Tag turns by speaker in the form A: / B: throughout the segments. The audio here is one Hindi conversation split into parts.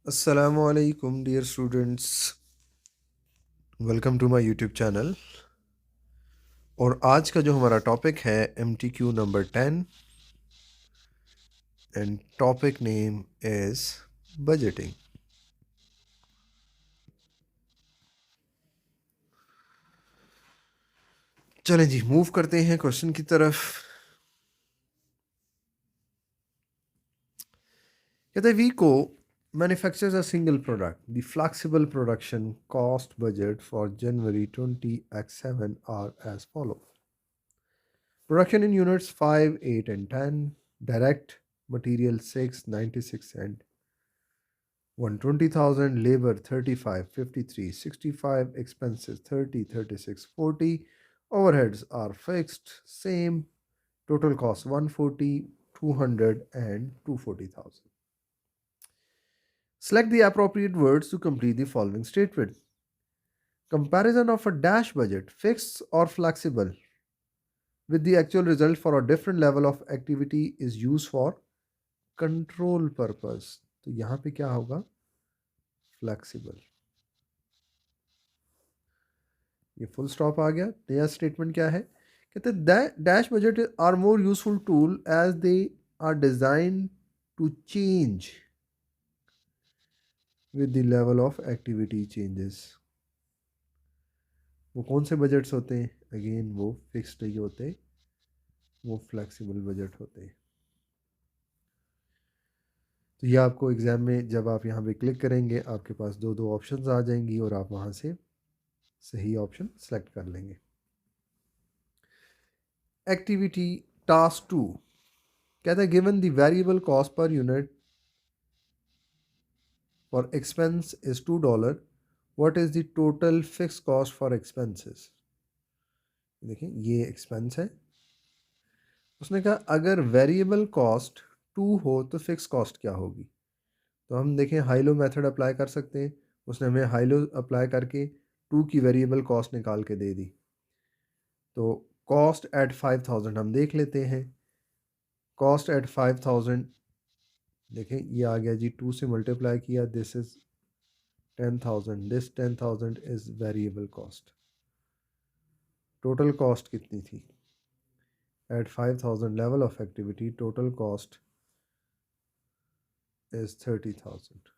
A: Assalamualaikum dear students, welcome to my YouTube channel. और आज का जो हमारा टॉपिक है MTQ नंबर 10 and topic name is budgeting. चलें जी, मूव करते हैं क्वेश्चन की तरफ। कहते हैं वीको manufactures a single product. The flexible production cost budget for January 20X7 are as follows. Production in units 5, 8 and 10. Direct material 6, 96 and 120,000, labor 35, 53, 65, expenses 30, 36, 40. Overheads are fixed, same. Total cost 140, 200 and 240,000. Select the appropriate words to complete the following statement. Comparison of a dash budget, fixed or flexible, with the actual result for a different level of activity is used for control purpose. तो यहाँ पे क्या होगा? Flexible. ये फुल स्टॉप आ गया। नया स्टेटमेंट क्या है? कहते हैं dash budget are more useful tool as they are design to change with the level of activity changes. वो कौन से बजट्स होते हैं? अगेन वो फिक्स्ड नहीं होते, वो फ्लेक्सिबल बजट होते हैं। तो ये आपको एग्ज़ाम में जब आप यहाँ पे क्लिक करेंगे आपके पास दो दो ऑप्शंस आ जाएंगी और आप वहाँ से सही ऑप्शन सेलेक्ट कर लेंगे। एक्टिविटी टास्क 2 कहता है given the variable cost per unit for expense is $2. What is the total fixed cost for expenses? देखिए ये एक्सपेंस है। उसने कहा अगर वेरिएबल कॉस्ट 2 हो तो फिक्स कॉस्ट क्या होगी? तो हम देखें हाइलो मेथड अप्लाई कर सकते हैं। उसने हमें हाइलो अप्लाई करके 2 की वेरिएबल कॉस्ट निकाल के दे दी। तो कॉस्ट एट 5000 हम देख लेते हैं। कॉस्ट एट 5000 देखें ये आ गया जी, 2 से मल्टीप्लाई किया, this is 10,000, this 10,000 is variable cost. Total cost कितनी थी? At 5000 level of activity total cost is 30,000।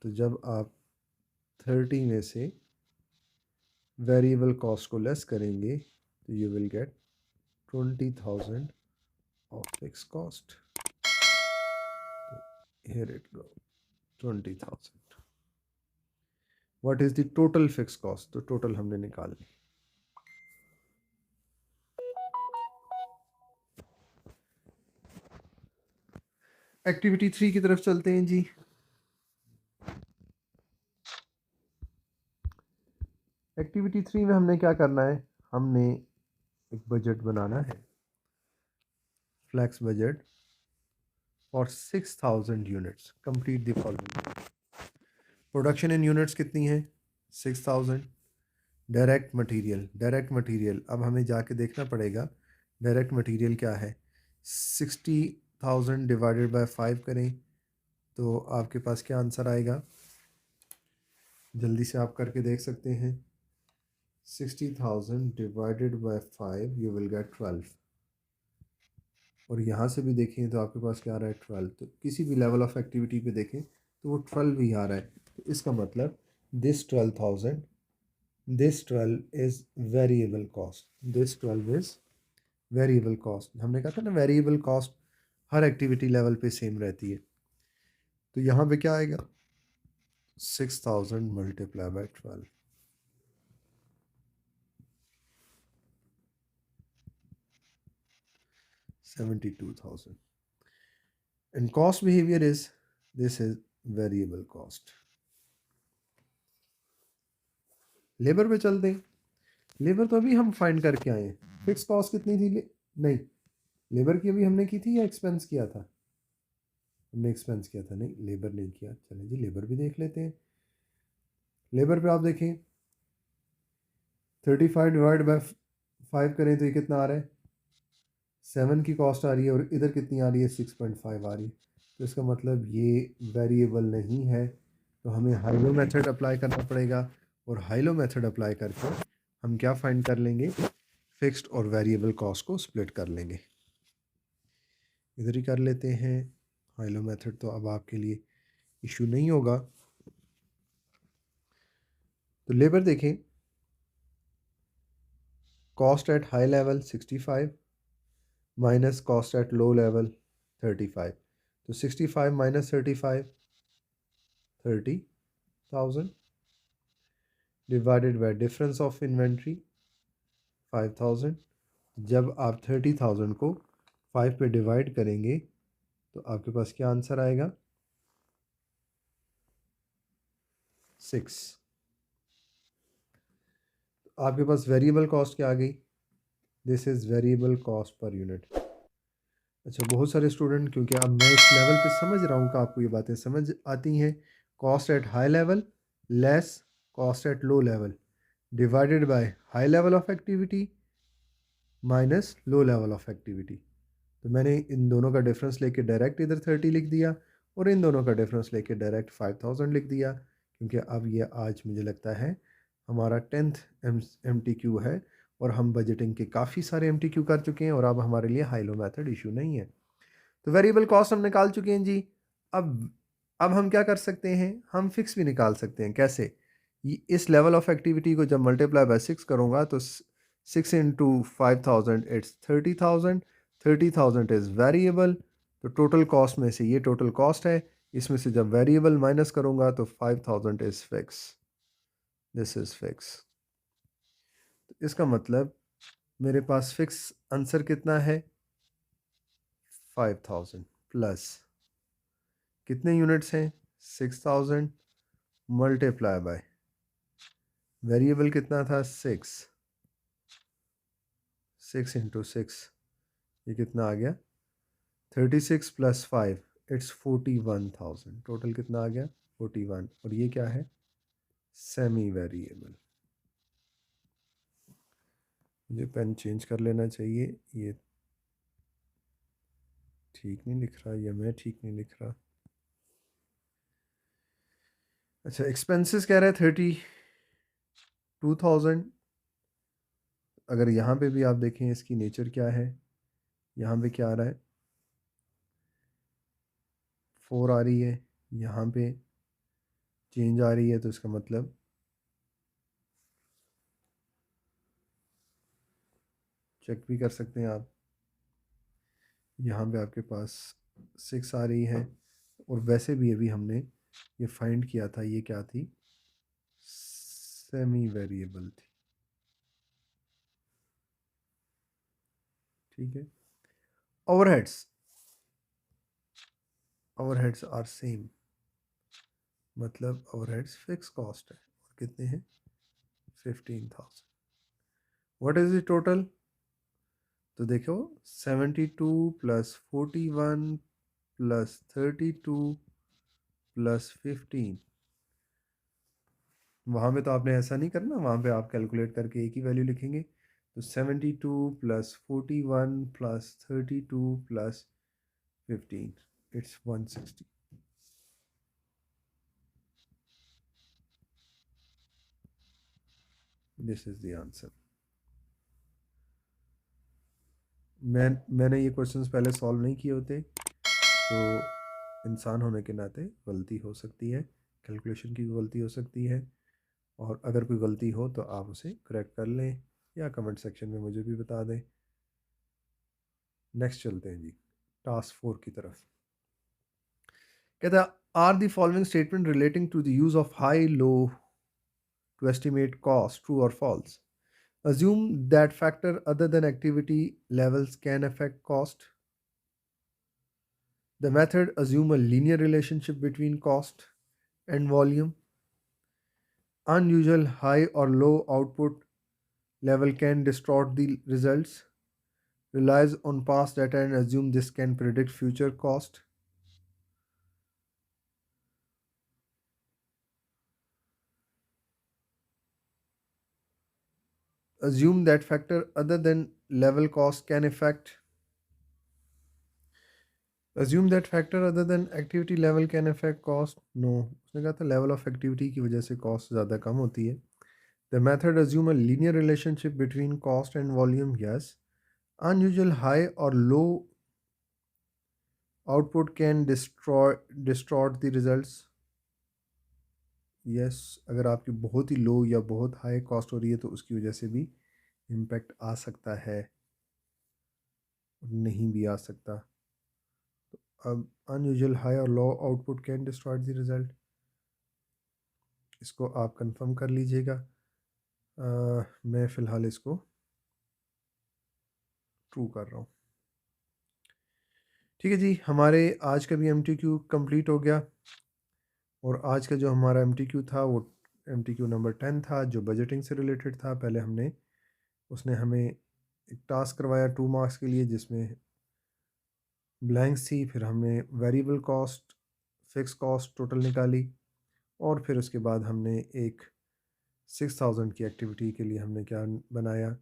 A: तो जब आप 30 में से वेरिएबल कॉस्ट को लेस करेंगे तो you will get 20,000 of fix cost. Here it go 20,000। What is the total fix cost? तो टोटल हमने निकाल ली। एक्टिविटी 3 की तरफ चलते हैं जी। एक्टिविटी 3 में हमने क्या करना है? हमने एक बजट बनाना है, flex budget for 6000 units. Complete the following. Production in units कितनी है? 6000। डायरेक्ट मटेरियल अब हमें जाके देखना पड़ेगा डायरेक्ट मटेरियल क्या है। 60,000 डिवाइडेड बाय 5 करें तो आपके पास क्या आंसर आएगा? जल्दी से आप करके देख सकते हैं। 60,000 divided by 5 you will get 12। और यहाँ से भी देखें तो आपके पास क्या आ रहा है? 12। तो किसी भी लेवल ऑफ एक्टिविटी पे देखें तो वो 12 ही आ रहा है। तो इसका मतलब this 12,000, this 12 is variable cost, this 12 is variable cost. हमने कहा था ना वेरिएबल कॉस्ट हर एक्टिविटी लेवल पे सेम रहती है। तो यहाँ पे क्या आएगा? 6000 multiply by 12, 72,000। And cost behaviour is this is variable cost. Labour पे चलते हैं। लेबर तो अभी हम फाइंड करके आए हैं। फिक्स कॉस्ट कितनी थी? नहीं, लेबर की अभी हमने की थी या एक्सपेंस किया था? हमने एक्सपेंस किया था। नहीं, लेबर नहीं किया। चलें जी, लेबर भी देख लेते हैं। लेबर पे आप देखें 35 डिवाइड बाय 5 करें तो ये कितना आ रहा है? 7 की कॉस्ट आ रही है और इधर कितनी आ रही है? 6.5 आ रही है। तो इसका मतलब ये वेरिएबल नहीं है, तो हमें हाइलो मेथड अप्लाई करना पड़ेगा। और हाइलो मेथड अप्लाई करके हम क्या फाइंड कर लेंगे, फिक्स्ड और वेरिएबल कॉस्ट को स्प्लिट कर लेंगे। इधर ही कर लेते हैं। हाइलो मेथड तो अब आपके लिए इशू नहीं होगा। तो लेबर देखें, cost at high level 65 minus cost at low level 35। तो 65 minus 35 30,000 divided by difference of inventory 5,000। जब आप 30,000 को 5 पे डिवाइड करेंगे तो आपके पास क्या आंसर आएगा, 6। आपके पास वेरिएबल कॉस्ट क्या आ गई, this is variable cost per unit. अच्छा, बहुत सारे स्टूडेंट, क्योंकि अब मैं इस लेवल पे समझ रहा हूँ कि आपको ये बातें समझ आती हैं, cost at high level less cost at low level divided by high level of activity minus low level of activity. तो मैंने इन दोनों का डिफरेंस लेके डायरेक्ट इधर 30 लिख दिया और इन दोनों का डिफरेंस लेके डायरेक्ट 5,000 लिख दिया, क्योंकि अब ये आज मुझे लगता है हमारा 10th MTQ है और हम बजटिंग के काफ़ी सारे MTQ कर चुके हैं और अब हमारे लिए हाई लो मेथड इशू नहीं है। तो वेरिएबल कॉस्ट हम निकाल चुके हैं जी। अब अब हम क्या कर सकते हैं, हम फिक्स भी निकाल सकते हैं। कैसे, इस लेवल ऑफ एक्टिविटी को जब मल्टीप्लाई बाय 6 करूँगा तो 6 इंटू 5,000 इट्स 30,000। 30,000 इज़ वेरिएबल, तो टोटल कॉस्ट में से ये टोटल कॉस्ट है, इसमें से जब वेरिएबल माइनस करूँगा तो 5,000 is fix, this is fix. इसका मतलब मेरे पास फिक्स आंसर कितना है, 5,000 प्लस कितने यूनिट्स हैं, 6,000 मल्टीप्लाई बाय वेरिएबल कितना था, 6 इंटू 6, ये कितना आ गया, 36 प्लस 5 इट्स 41,000। टोटल कितना आ गया, 41। और ये क्या है, सेमी वेरिएबल। मुझे पेन चेंज कर लेना चाहिए, ये ठीक नहीं लिख रहा या मैं ठीक नहीं लिख रहा। अच्छा, एक्सपेंसेस कह रहा है 32,000। अगर यहाँ पे भी आप देखें इसकी नेचर क्या है, यहाँ पे क्या आ रहा है, 4 आ रही है, यहाँ पे चेंज आ रही है, तो इसका मतलब चेक भी कर सकते हैं आप, यहाँ पे आपके पास 6 आ रही है। और वैसे भी अभी हमने ये फाइंड किया था, ये क्या थी, सेमी वेरिएबल थी। ठीक है, ओवरहेड्स, ओवरहेड्स आर सेम, मतलब ओवरहेड्स फिक्स कॉस्ट है और कितने हैं, 15,000। व्हाट इज द टोटल, तो देखो 72 प्लस 41 प्लस 32 प्लस 15। वहाँ पे तो आपने ऐसा नहीं करना, वहाँ पे आप कैलकुलेट करके एक ही वैल्यू लिखेंगे। तो 72 plus 41 plus 32 plus 15 it's 160। This is the answer. मैंने ये क्वेश्चंस पहले सॉल्व नहीं किए होते, तो इंसान होने के नाते गलती हो सकती है, कैलकुलेशन की गलती हो सकती है, और अगर कोई गलती हो तो आप उसे करेक्ट कर लें या कमेंट सेक्शन में मुझे भी बता दें। नेक्स्ट चलते हैं जी, टास्क 4 की तरफ। कहता है, are the following statement relating to the use of high low to estimate cost, true or false? Assume that factor other than activity levels can affect cost. The method assume a linear relationship between cost and volume. Unusual high or low output level can distort the results. Relies on past data and assume this can predict future cost. Assume that factor other than level cost can affect. Assume that factor other than activity level can affect cost, no. उसने कहा था लेवल ऑफ एक्टिविटी की वजह से कॉस्ट ज़्यादा कम होती है। The method assume a linear relationship between cost and volume, yes. Unusual high और low output can distort the results, yes. अगर आपकी बहुत ही लो या बहुत हाई कॉस्ट हो रही है तो उसकी वजह से भी इम्पेक्ट आ सकता है, नहीं भी आ सकता। अब अनयूजुअल हाई और low output can distort the result, इसको आप कंफर्म कर लीजिएगा। मैं फ़िलहाल इसको ट्रू कर रहा हूँ। ठीक है जी, हमारे आज का भी MTQ कंप्लीट हो गया। और आज का जो हमारा MTQ था वो MTQ नंबर 10 था, जो बजटिंग से रिलेटेड था। पहले उसने हमें एक टास्क करवाया 2 मार्क्स के लिए, जिसमें ब्लैंक्स थी। फिर हमने variable cost, fix cost total निकाली, और फिर उसके बाद हमने एक 6000 की एक्टिविटी के लिए हमने क्या बनाया,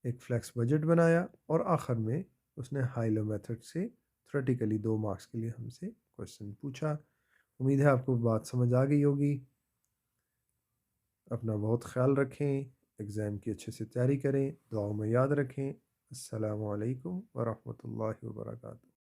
A: एक फ्लेक्स बजट बनाया। और आखिर में उसने हाई लो मेथड से थ्योरेटिकली 2 मार्क्स के लिए हमसे क्वेश्चन पूछा। उम्मीद है आपको बात समझ आ गई होगी। अपना बहुत ख्याल रखें, एग्ज़ाम की अच्छे से तैयारी करें, दुआओं में याद रखें। अस्सलामु अलैकुम वरहमतुल्लाहि वबरकातुहू।